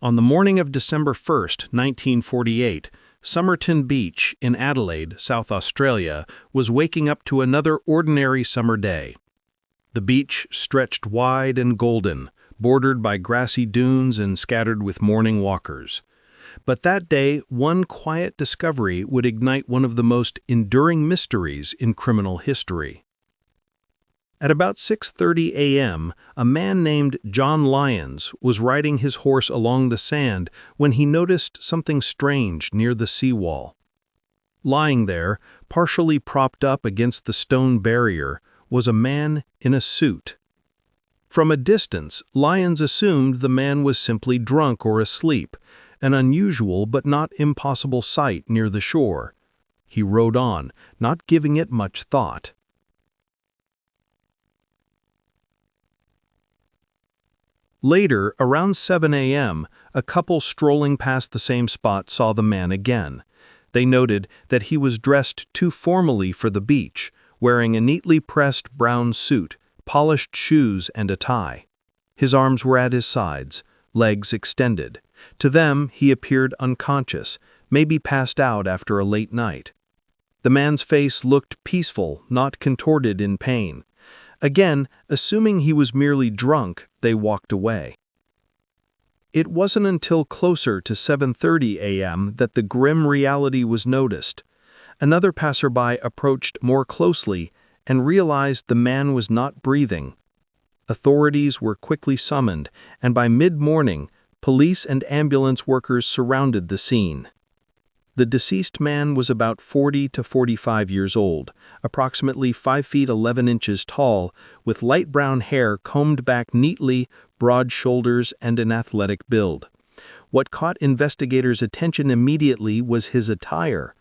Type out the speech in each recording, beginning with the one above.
On the morning of December 1st, 1948, Somerton Beach in Adelaide, South Australia, was waking up to another ordinary summer day. The beach stretched wide and golden, bordered by grassy dunes and scattered with morning walkers. But that day, one quiet discovery would ignite one of the most enduring mysteries in criminal history. At about 6:30 a.m., a man named John Lyons was riding his horse along the sand when he noticed something strange near the seawall. Lying there, partially propped up against the stone barrier, was a man in a suit. From a distance, Lyons assumed the man was simply drunk or asleep, an unusual but not impossible sight near the shore. He rode on, not giving it much thought. Later, around 7 a.m., a couple strolling past the same spot saw the man again. They noted that he was dressed too formally for the beach, wearing a neatly pressed brown suit, polished shoes, and a tie. His arms were at his sides, legs extended. To them, he appeared unconscious, maybe passed out after a late night. The man's face looked peaceful, not contorted in pain. Again, assuming he was merely drunk, they walked away. It wasn't until closer to 7:30 a.m. that the grim reality was noticed. Another passerby approached more closely and realized the man was not breathing. Authorities were quickly summoned, and by mid-morning, police and ambulance workers surrounded the scene. The deceased man was about 40 to 45 years old, approximately 5 feet 11 inches tall, with light brown hair combed back neatly, broad shoulders, and an athletic build. What caught investigators' attention immediately was his attire.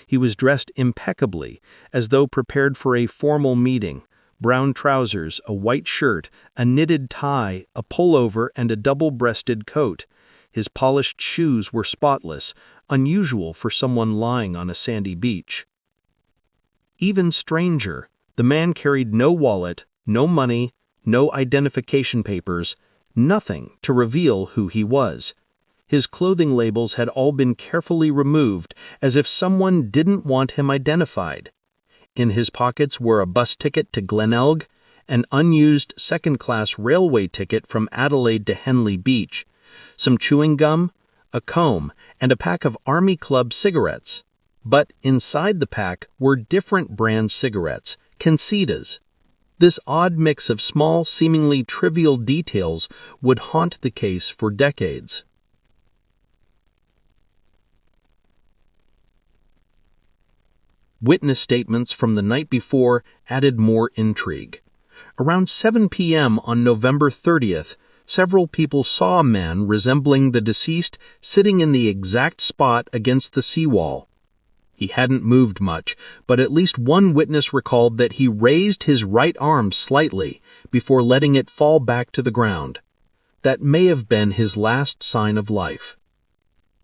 He was dressed impeccably, as though prepared for a formal meeting. Brown trousers, a white shirt, a knitted tie, a pullover, and a double-breasted coat. His polished shoes were spotless, unusual for someone lying on a sandy beach. Even stranger, the man carried no wallet, no money, no identification papers, nothing to reveal who he was. His clothing labels had all been carefully removed, as if someone didn't want him identified. In his pockets were a bus ticket to Glenelg, an unused second-class railway ticket from Adelaide to Henley Beach, some chewing gum, a comb, and a pack of Army Club cigarettes. But inside the pack were different brand cigarettes, Concedas. This odd mix of small, seemingly trivial details would haunt the case for decades. Witness statements from the night before added more intrigue. Around 7 p.m. on November 30th, several people saw a man resembling the deceased sitting in the exact spot against the seawall. He hadn't moved much, but at least one witness recalled that he raised his right arm slightly before letting it fall back to the ground. That may have been his last sign of life.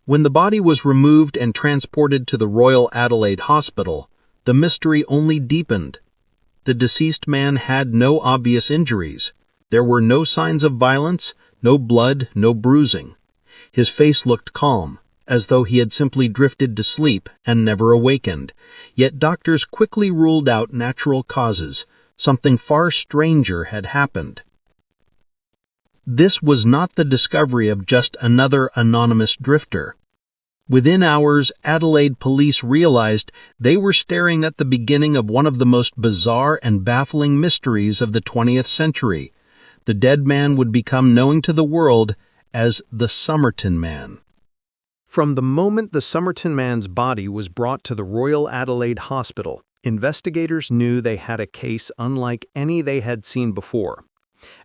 When the body was removed and transported to the Royal Adelaide Hospital, the mystery only deepened. The deceased man had no obvious injuries. There were no signs of violence, no blood, no bruising. His face looked calm, as though he had simply drifted to sleep and never awakened. Yet doctors quickly ruled out natural causes. Something far stranger had happened. This was not the discovery of just another anonymous drifter. Within hours, Adelaide police realized they were staring at the beginning of one of the most bizarre and baffling mysteries of the 20th century. The dead man would become known to the world as the Somerton Man. From the moment the Somerton man's body was brought to the Royal Adelaide Hospital, investigators knew they had a case unlike any they had seen before.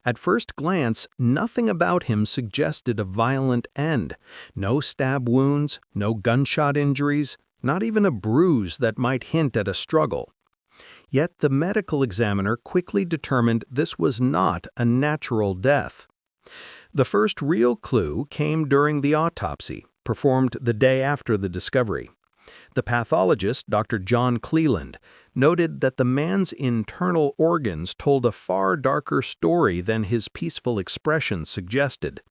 At first glance, nothing about him suggested a violent end. No stab wounds, no gunshot injuries, not even a bruise that might hint at a struggle. Yet the medical examiner quickly determined this was not a natural death. The first real clue came during the autopsy, performed the day after the discovery. The pathologist, Dr. John Cleland, noted that the man's internal organs told a far darker story than his peaceful expression suggested.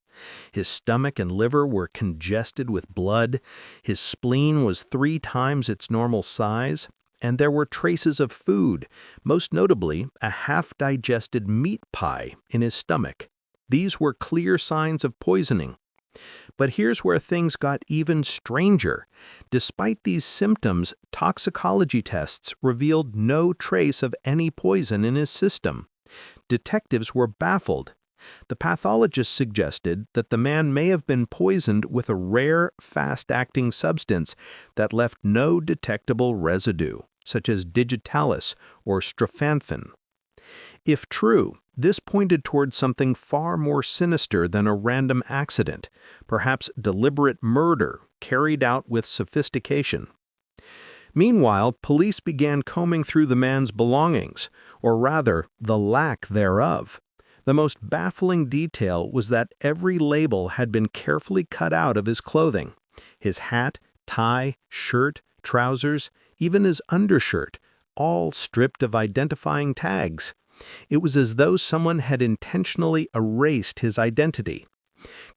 His stomach and liver were congested with blood, his spleen was 3 times its normal size, and there were traces of food, most notably a half-digested meat pie in his stomach. These were clear signs of poisoning. But here's where things got even stranger. Despite these symptoms, toxicology tests revealed no trace of any poison in his system. Detectives were baffled. The pathologist suggested that the man may have been poisoned with a rare, fast-acting substance that left no detectable residue, such as digitalis or strophanthine. If true, this pointed towards something far more sinister than a random accident, perhaps deliberate murder carried out with sophistication. Meanwhile, police began combing through the man's belongings, or rather, the lack thereof. The most baffling detail was that every label had been carefully cut out of his clothing. His hat, tie, shirt, trousers, even his undershirt, all stripped of identifying tags. It was as though someone had intentionally erased his identity.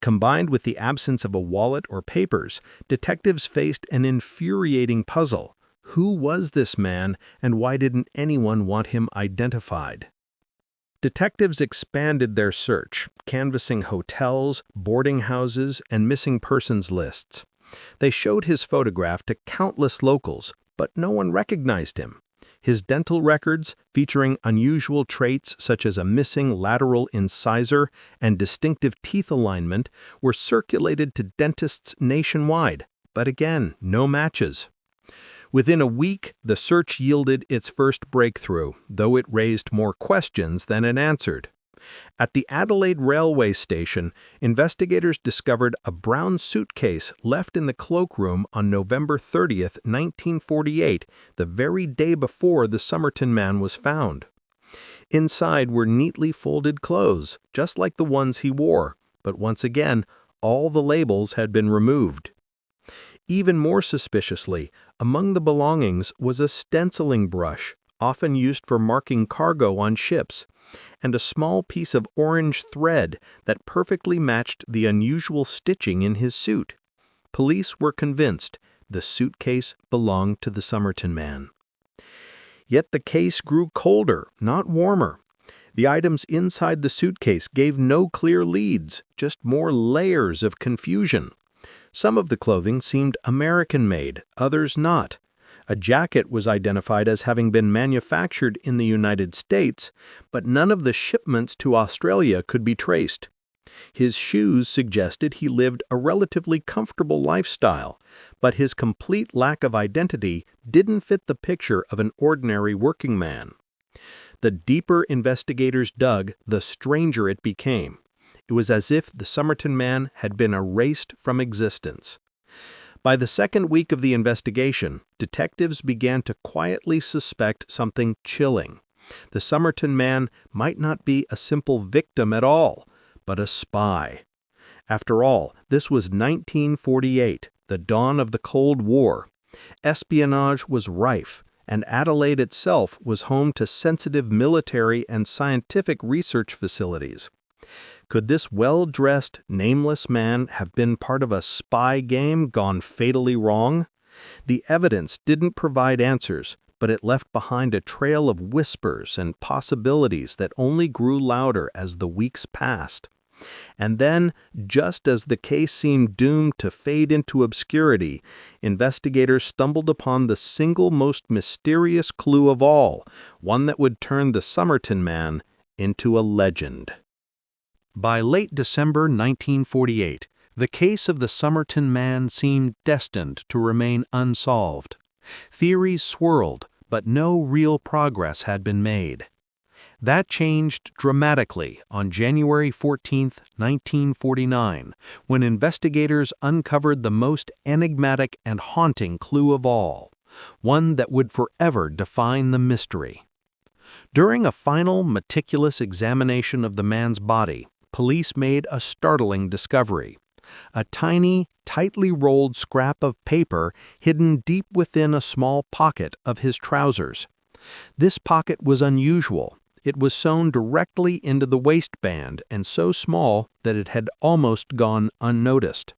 Combined with the absence of a wallet or papers, detectives faced an infuriating puzzle. Who was this man, and why didn't anyone want him identified? Detectives expanded their search, canvassing hotels, boarding houses, and missing persons lists. They showed his photograph to countless locals, but no one recognized him. His dental records, featuring unusual traits such as a missing lateral incisor and distinctive teeth alignment, were circulated to dentists nationwide, but again, no matches. Within a week, the search yielded its first breakthrough, though it raised more questions than it answered. At the Adelaide railway station, investigators discovered a brown suitcase left in the cloakroom on November 30, 1948, the very day before the Somerton man was found. Inside were neatly folded clothes, just like the ones he wore, but once again, all the labels had been removed. Even more suspiciously, among the belongings was a stenciling brush, often used for marking cargo on ships, and a small piece of orange thread that perfectly matched the unusual stitching in his suit. Police were convinced the suitcase belonged to the Somerton man. Yet the case grew colder, not warmer. The items inside the suitcase gave no clear leads, just more layers of confusion. Some of the clothing seemed American-made, others not. A jacket was identified as having been manufactured in the United States, but none of the shipments to Australia could be traced. His shoes suggested he lived a relatively comfortable lifestyle, but his complete lack of identity didn't fit the picture of an ordinary working man. The deeper investigators dug, the stranger it became. It was as if the Somerton man had been erased from existence. By the second week of the investigation, detectives began to quietly suspect something chilling. The Somerton man might not be a simple victim at all, but a spy. After all, this was 1948, the dawn of the Cold War. Espionage was rife, and Adelaide itself was home to sensitive military and scientific research facilities. Could this well-dressed, nameless man have been part of a spy game gone fatally wrong? The evidence didn't provide answers, but it left behind a trail of whispers and possibilities that only grew louder as the weeks passed. And then, just as the case seemed doomed to fade into obscurity, investigators stumbled upon the single most mysterious clue of all, one that would turn the Somerton man into a legend. By late December 1948, the case of the Somerton man seemed destined to remain unsolved. Theories swirled, but no real progress had been made. That changed dramatically on January 14, 1949, when investigators uncovered the most enigmatic and haunting clue of all, one that would forever define the mystery. During a final, meticulous examination of the man's body, police made a startling discovery. A tiny, tightly rolled scrap of paper hidden deep within a small pocket of his trousers. This pocket was unusual. It was sewn directly into the waistband and so small that it had almost gone unnoticed.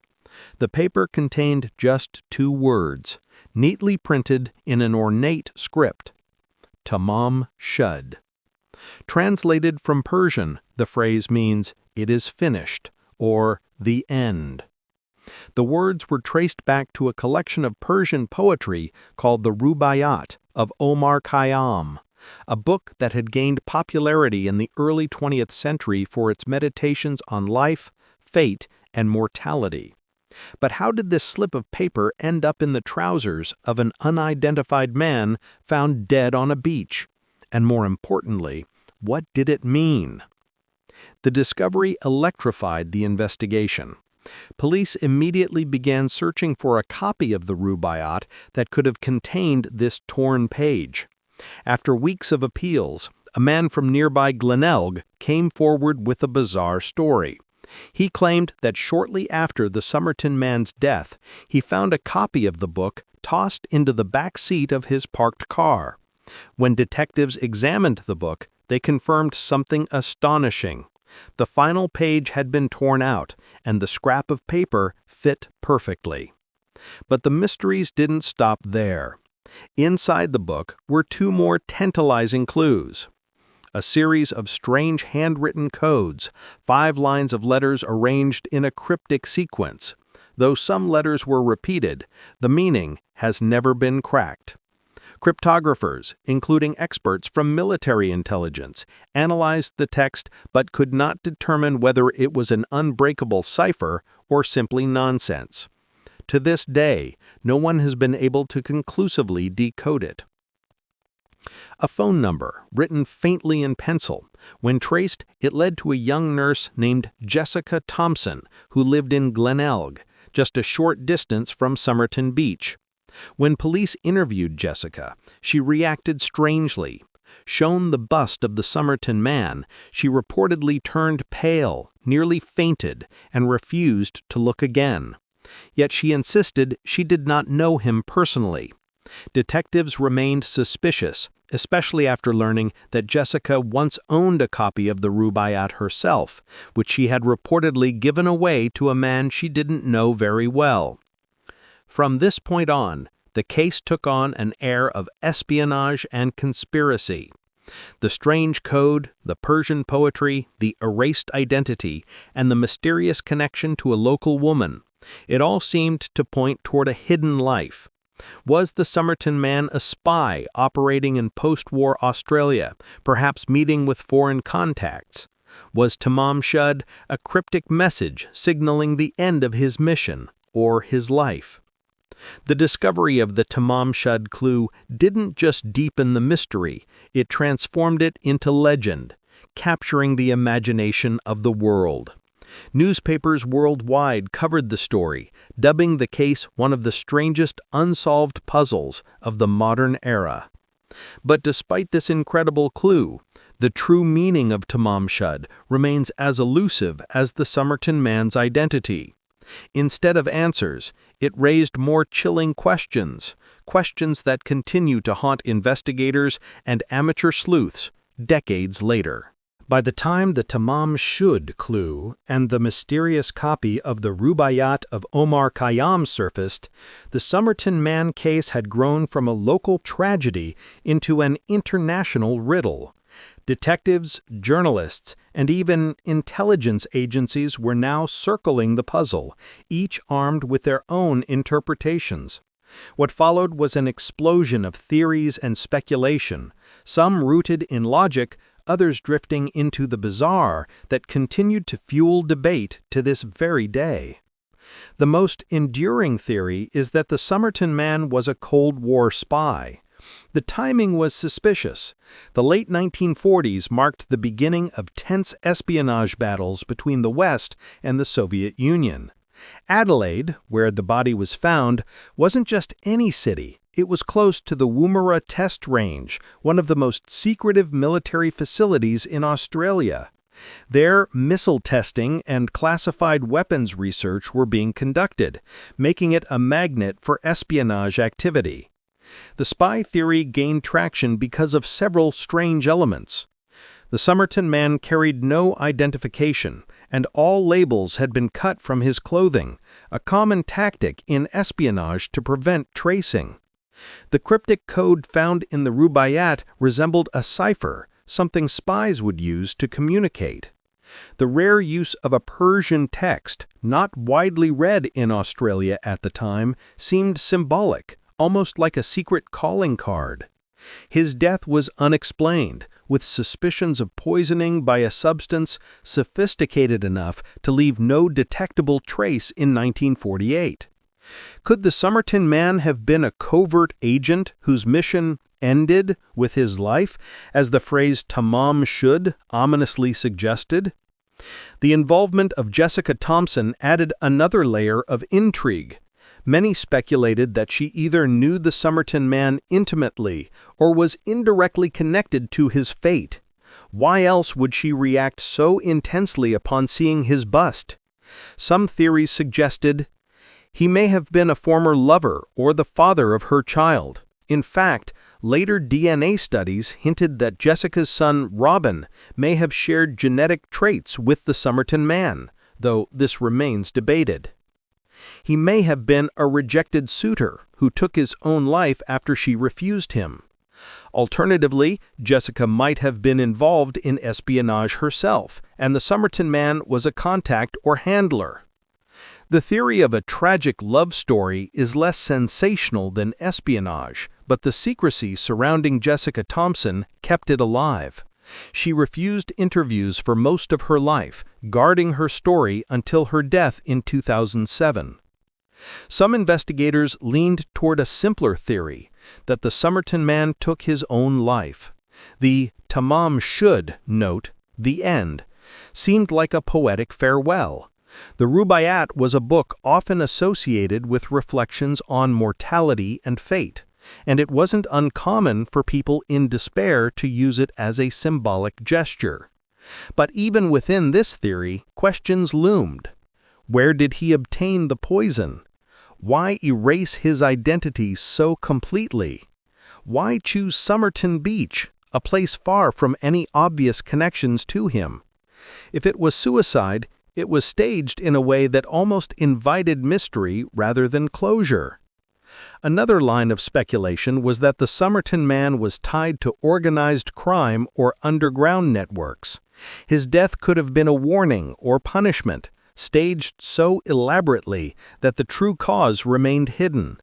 The paper contained just 2 words, neatly printed in an ornate script: Tamam Shud. Translated from Persian, the phrase means, "It is finished," or "the end." The words were traced back to a collection of Persian poetry called the Rubaiyat of Omar Khayyam, a book that had gained popularity in the early 20th century for its meditations on life, fate, and mortality. But how did this slip of paper end up in the trousers of an unidentified man found dead on a beach? And more importantly, what did it mean? The discovery electrified the investigation. Police immediately began searching for a copy of the Rubaiyat that could have contained this torn page. After weeks of appeals, a man from nearby Glenelg came forward with a bizarre story. He claimed that shortly after the Somerton man's death, he found a copy of the book tossed into the back seat of his parked car. When detectives examined the book, they confirmed something astonishing. The final page had been torn out, and the scrap of paper fit perfectly. But the mysteries didn't stop there. Inside the book were 2 more tantalizing clues. A series of strange handwritten codes, 5 lines of letters arranged in a cryptic sequence. Though some letters were repeated, the meaning has never been cracked. Cryptographers, including experts from military intelligence, analyzed the text but could not determine whether it was an unbreakable cipher or simply nonsense. To this day, no one has been able to conclusively decode it. A phone number, written faintly in pencil. When traced, it led to a young nurse named Jessica Thompson, who lived in Glenelg, just a short distance from Somerton Beach. When police interviewed Jessica, she reacted strangely. Shown the bust of the Somerton man, she reportedly turned pale, nearly fainted, and refused to look again. Yet she insisted she did not know him personally. Detectives remained suspicious, especially after learning that Jessica once owned a copy of the Rubaiyat herself, which she had reportedly given away to a man she didn't know very well. From this point on, the case took on an air of espionage and conspiracy. The strange code, the Persian poetry, the erased identity, and the mysterious connection to a local woman, it all seemed to point toward a hidden life. Was the Somerton man a spy operating in post-war Australia, perhaps meeting with foreign contacts? Was Tamam Shud a cryptic message signaling the end of his mission or his life? The discovery of the Tamam Shud clue didn't just deepen the mystery, it transformed it into legend, capturing the imagination of the world. Newspapers worldwide covered the story, dubbing the case one of the strangest unsolved puzzles of the modern era. But despite this incredible clue, the true meaning of Tamam Shud remains as elusive as the Somerton man's identity. Instead of answers, it raised more chilling questions, questions that continue to haunt investigators and amateur sleuths decades later. By the time the Tamam Shud clue and the mysterious copy of the Rubaiyat of Omar Khayyam surfaced, the Somerton man case had grown from a local tragedy into an international riddle. Detectives, journalists, and even intelligence agencies were now circling the puzzle, each armed with their own interpretations. What followed was an explosion of theories and speculation, some rooted in logic, others drifting into the bizarre that continued to fuel debate to this very day. The most enduring theory is that the Somerton man was a Cold War spy. The timing was suspicious. The late 1940s marked the beginning of tense espionage battles between the West and the Soviet Union. Adelaide, where the body was found, wasn't just any city. It was close to the Woomera Test Range, one of the most secretive military facilities in Australia. There, missile testing and classified weapons research were being conducted, making it a magnet for espionage activity. The spy theory gained traction because of several strange elements. The Somerton man carried no identification, and all labels had been cut from his clothing, a common tactic in espionage to prevent tracing. The cryptic code found in the Rubaiyat resembled a cipher, something spies would use to communicate. The rare use of a Persian text, not widely read in Australia at the time, seemed symbolic, almost like a secret calling card. His death was unexplained, with suspicions of poisoning by a substance sophisticated enough to leave no detectable trace in 1948. Could the Somerton man have been a covert agent whose mission ended with his life, as the phrase "tamam shud" ominously suggested? The involvement of Jessica Thompson added another layer of intrigue. Many speculated that she either knew the Somerton man intimately or was indirectly connected to his fate. Why else would she react so intensely upon seeing his bust? Some theories suggested he may have been a former lover or the father of her child. In fact, later DNA studies hinted that Jessica's son, Robin, may have shared genetic traits with the Somerton man, though this remains debated. He may have been a rejected suitor who took his own life after she refused him. Alternatively, Jessica might have been involved in espionage herself, and the Somerton man was a contact or handler. The theory of a tragic love story is less sensational than espionage, but the secrecy surrounding Jessica Thompson kept it alive. She refused interviews for most of her life, guarding her story until her death in 2007. Some investigators leaned toward a simpler theory, that the Somerton man took his own life. The "tamam shud" note, the end, seemed like a poetic farewell. The Rubaiyat was a book often associated with reflections on mortality and fate, and it wasn't uncommon for people in despair to use it as a symbolic gesture. But even within this theory, questions loomed. Where did he obtain the poison? Why erase his identity so completely? Why choose Somerton Beach, a place far from any obvious connections to him? If it was suicide, it was staged in a way that almost invited mystery rather than closure. Another line of speculation was that the Somerton man was tied to organized crime or underground networks. His death could have been a warning or punishment, staged so elaborately that the true cause remained hidden.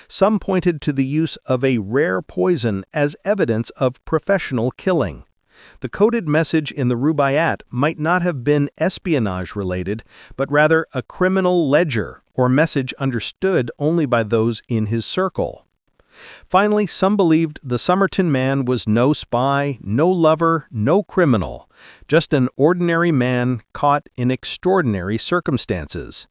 Some pointed to the use of a rare poison as evidence of professional killing. The coded message in the Rubaiyat might not have been espionage-related, but rather a criminal ledger or message understood only by those in his circle. Finally, some believed the Somerton man was no spy, no lover, no criminal, just an ordinary man caught in extraordinary circumstances.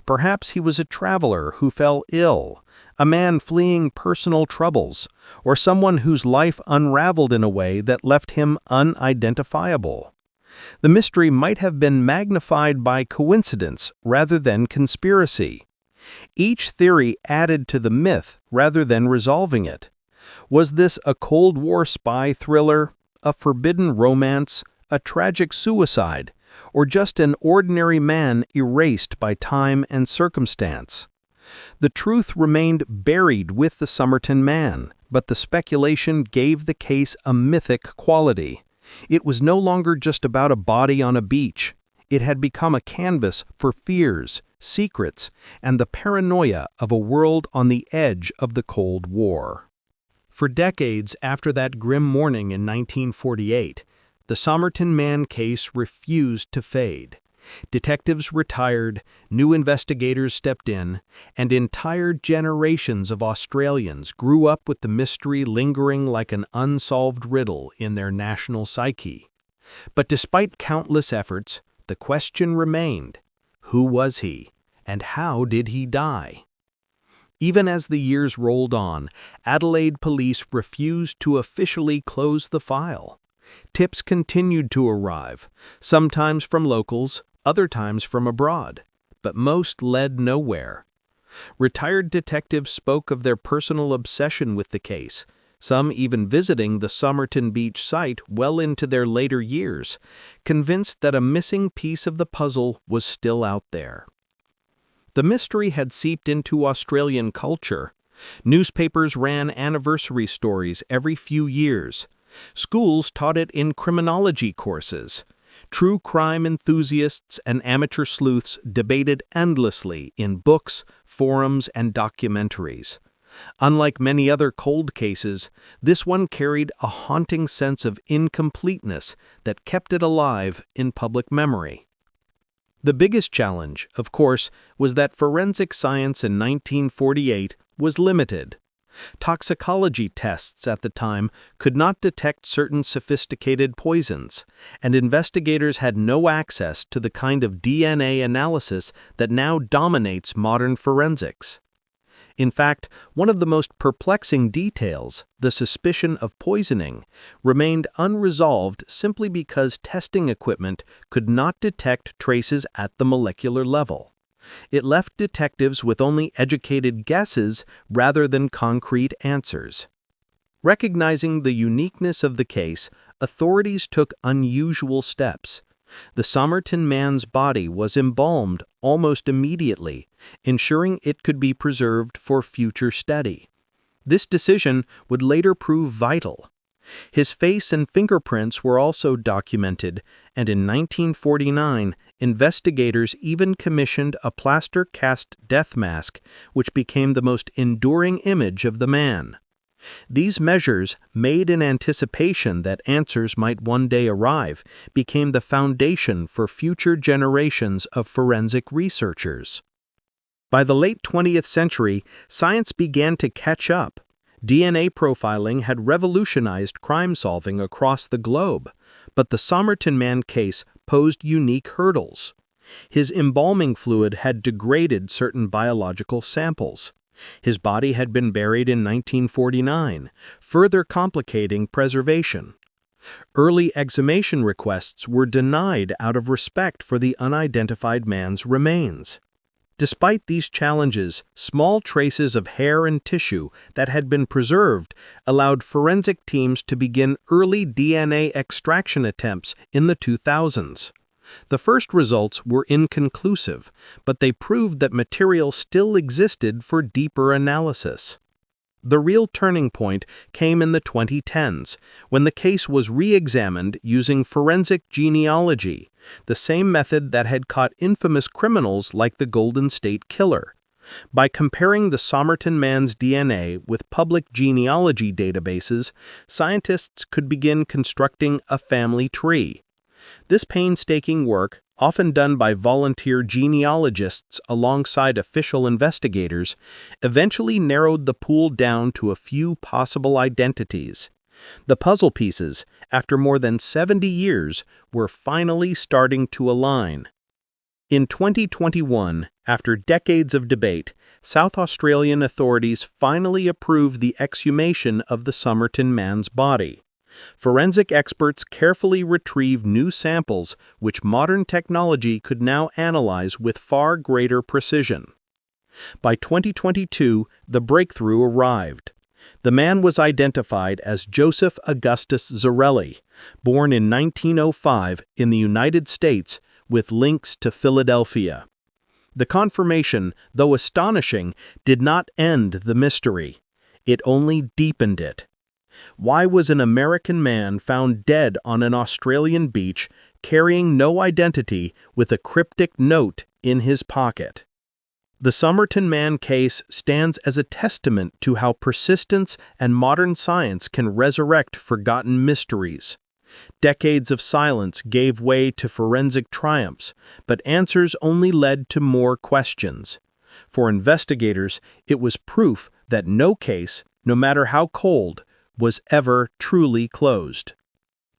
Perhaps he was a traveler who fell ill, a man fleeing personal troubles, or someone whose life unraveled in a way that left him unidentifiable. The mystery might have been magnified by coincidence rather than conspiracy. Each theory added to the myth rather than resolving it. Was this a Cold War spy thriller, a forbidden romance, a tragic suicide, or just an ordinary man erased by time and circumstance? The truth remained buried with the Somerton man, but the speculation gave the case a mythic quality. It was no longer just about a body on a beach. It had become a canvas for fears, secrets, and the paranoia of a world on the edge of the Cold War. For decades after that grim morning in 1948, the Somerton man case refused to fade. Detectives retired, new investigators stepped in, and entire generations of Australians grew up with the mystery lingering like an unsolved riddle in their national psyche. But despite countless efforts, the question remained: who was he, and how did he die? Even as the years rolled on, Adelaide police refused to officially close the file. Tips continued to arrive, sometimes from locals, other times from abroad, but most led nowhere. Retired detectives spoke of their personal obsession with the case, some even visiting the Somerton Beach site well into their later years, convinced that a missing piece of the puzzle was still out there. The mystery had seeped into Australian culture. Newspapers ran anniversary stories every few years. Schools taught it in criminology courses. True crime enthusiasts and amateur sleuths debated endlessly in books, forums, and documentaries. Unlike many other cold cases, this one carried a haunting sense of incompleteness that kept it alive in public memory. The biggest challenge, of course, was that forensic science in 1948 was limited. Toxicology tests at the time could not detect certain sophisticated poisons, and investigators had no access to the kind of DNA analysis that now dominates modern forensics. In fact, one of the most perplexing details, the suspicion of poisoning, remained unresolved simply because testing equipment could not detect traces at the molecular level. It left detectives with only educated guesses rather than concrete answers. Recognizing the uniqueness of the case, authorities took unusual steps. The Somerton man's body was embalmed almost immediately, ensuring it could be preserved for future study. This decision would later prove vital. His face and fingerprints were also documented, and in 1949, investigators even commissioned a plaster cast death mask, which became the most enduring image of the man. These measures, made in anticipation that answers might one day arrive, became the foundation for future generations of forensic researchers. By the late 20th century, science began to catch up. DNA profiling had revolutionized crime solving across the globe, but the Somerton man case posed unique hurdles. His embalming fluid had degraded certain biological samples. His body had been buried in 1949, further complicating preservation. Early exhumation requests were denied out of respect for the unidentified man's remains. Despite these challenges, small traces of hair and tissue that had been preserved allowed forensic teams to begin early DNA extraction attempts in the 2000s. The first results were inconclusive, but they proved that material still existed for deeper analysis. The real turning point came in the 2010s, when the case was re-examined using forensic genealogy, the same method that had caught infamous criminals like the Golden State Killer. By comparing the Somerton man's DNA with public genealogy databases, scientists could begin constructing a family tree. This painstaking work, often done by volunteer genealogists alongside official investigators, eventually narrowed the pool down to a few possible identities. The puzzle pieces, after more than 70 years, were finally starting to align. In 2021, after decades of debate, South Australian authorities finally approved the exhumation of the Somerton man's body. Forensic experts carefully retrieved new samples which modern technology could now analyze with far greater precision. By 2022, the breakthrough arrived. The man was identified as Joseph Augustus Zarelli, born in 1905 in the United States with links to Philadelphia. The confirmation, though astonishing, did not end the mystery. It only deepened it. Why was an American man found dead on an Australian beach, carrying no identity, with a cryptic note in his pocket? The Somerton man case stands as a testament to how persistence and modern science can resurrect forgotten mysteries. Decades of silence gave way to forensic triumphs, but answers only led to more questions. For investigators, it was proof that no case, no matter how cold, was ever truly closed.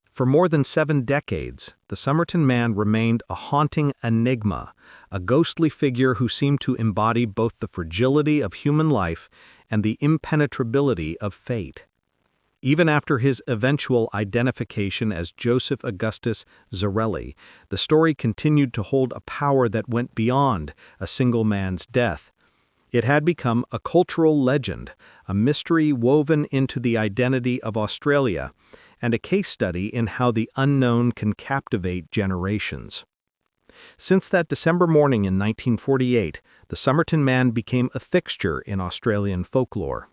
For more than 7 decades, the Somerton man remained a haunting enigma, a ghostly figure who seemed to embody both the fragility of human life and the impenetrability of fate. Even after his eventual identification as Joseph Augustus Zarelli, the story continued to hold a power that went beyond a single man's death. It had become a cultural legend, a mystery woven into the identity of Australia, and a case study in how the unknown can captivate generations. Since that December morning in 1948, the Somerton Man became a fixture in Australian folklore.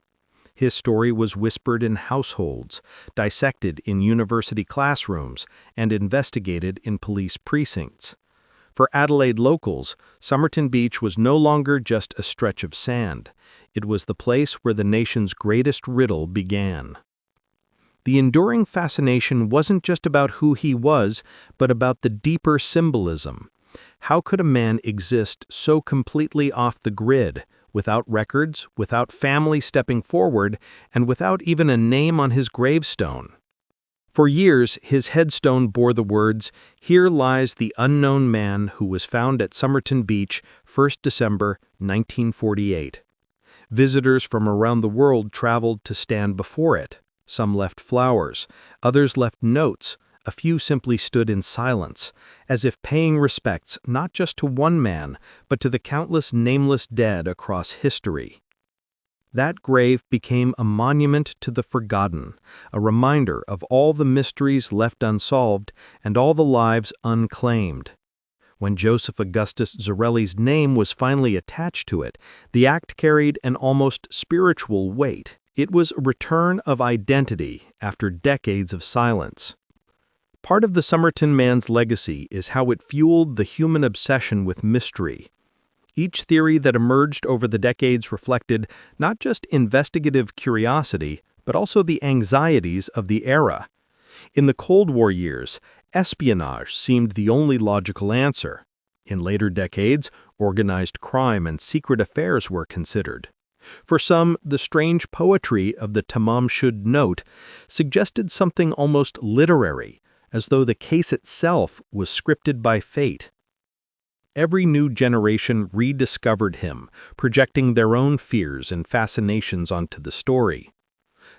His story was whispered in households, dissected in university classrooms, and investigated in police precincts. For Adelaide locals, Somerton Beach was no longer just a stretch of sand. It was the place where the nation's greatest riddle began. The enduring fascination wasn't just about who he was, but about the deeper symbolism. How could a man exist so completely off the grid, without records, without family stepping forward, and without even a name on his gravestone? For years, his headstone bore the words, "Here lies the unknown man who was found at Somerton Beach, 1st December, 1948. Visitors from around the world traveled to stand before it. Some left flowers, others left notes, a few simply stood in silence, as if paying respects not just to one man, but to the countless nameless dead across history. That grave became a monument to the forgotten, a reminder of all the mysteries left unsolved and all the lives unclaimed. When Joseph Augustus Zarelli's name was finally attached to it, the act carried an almost spiritual weight. It was a return of identity after decades of silence. Part of the Somerton Man's legacy is how it fueled the human obsession with mystery. Each theory that emerged over the decades reflected not just investigative curiosity, but also the anxieties of the era. In the Cold War years, espionage seemed the only logical answer. In later decades, organized crime and secret affairs were considered. For some, the strange poetry of the Tamam Shud note suggested something almost literary, as though the case itself was scripted by fate. Every new generation rediscovered him, projecting their own fears and fascinations onto the story.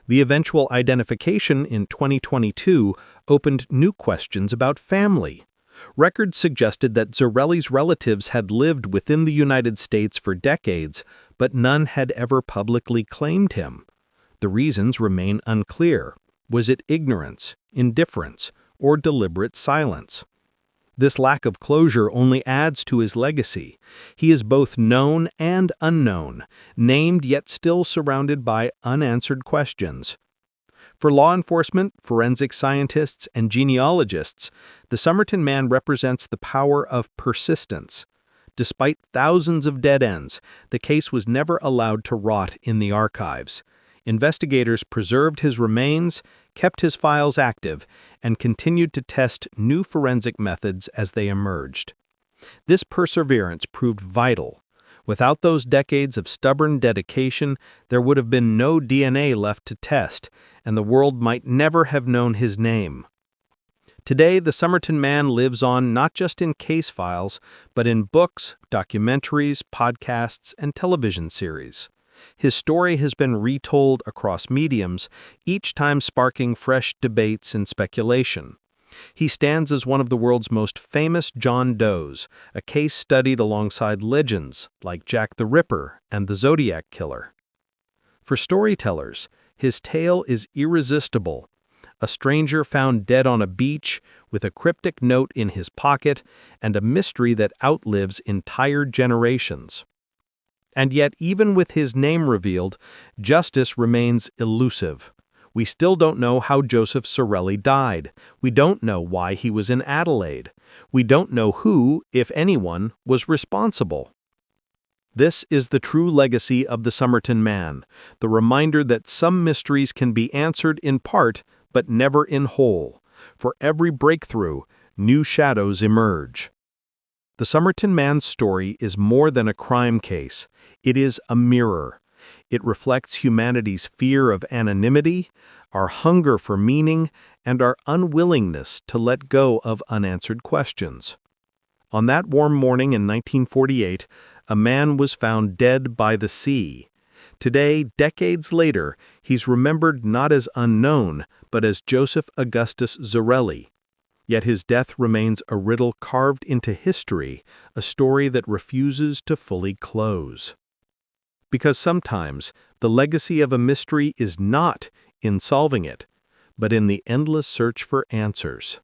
The eventual identification in 2022 opened new questions about family. Records suggested that Zarelli's relatives had lived within the United States for decades, but none had ever publicly claimed him. The reasons remain unclear. Was it ignorance, indifference, or deliberate silence? This lack of closure only adds to his legacy. He is both known and unknown, named yet still surrounded by unanswered questions. For law enforcement, forensic scientists, and genealogists, the Somerton Man represents the power of persistence. Despite thousands of dead ends, the case was never allowed to rot in the archives. Investigators preserved his remains, kept his files active, and continued to test new forensic methods as they emerged. This perseverance proved vital. Without those decades of stubborn dedication, there would have been no DNA left to test, and the world might never have known his name. Today, the Somerton Man lives on not just in case files, but in books, documentaries, podcasts, and television series. His story has been retold across mediums, each time sparking fresh debates and speculation. He stands as one of the world's most famous John Does, a case studied alongside legends like Jack the Ripper and the Zodiac Killer. For storytellers, his tale is irresistible. A stranger found dead on a beach, with a cryptic note in his pocket, and a mystery that outlives entire generations. And yet, even with his name revealed, justice remains elusive. We still don't know how Joseph Zarelli died. We don't know why he was in Adelaide. We don't know who, if anyone, was responsible. This is the true legacy of the Somerton Man, the reminder that some mysteries can be answered in part, but never in whole. For every breakthrough, new shadows emerge. The Somerton Man's story is more than a crime case. It is a mirror. It reflects humanity's fear of anonymity, our hunger for meaning, and our unwillingness to let go of unanswered questions. On that warm morning in 1948, a man was found dead by the sea. Today, decades later, he's remembered not as unknown, but as Joseph Augustus Zarelli. Yet his death remains a riddle carved into history, a story that refuses to fully close. because sometimes the legacy of a mystery is not in solving it, but in the endless search for answers.